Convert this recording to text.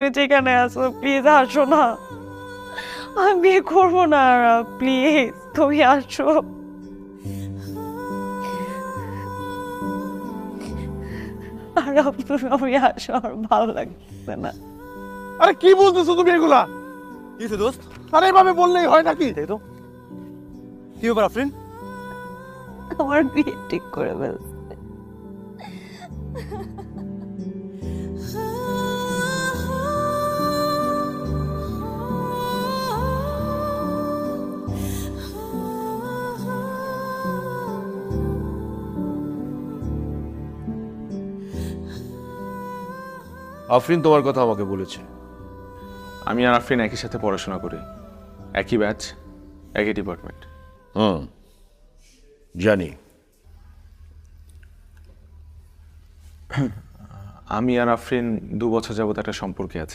তুমি যেখানে আছো প্লিজ আসো না, আমি বিয়ে করবো না। প্লিজ তুমি আসো। আর তুমি আসো, আমার ভালো লাগছে না। আরে কি বলতেছো তুমি এগুলা? কি হয়েছে দোস্ত? আরে এভাবে বললেই হয় নাকি? দেখি তো কি ব্যাপার আফরিন? আমার বিয়ে ঠিক করে ফেলছে। আফরিন তোমার কথা আমাকে বলেছে। আমি আর আফরিন একই সাথে পড়াশোনা করি, একই ব্যাচ, একই ডিপার্টমেন্ট। জানি। আমি আর আফরিন 2 বছর যাবত একটা সম্পর্কে আছি।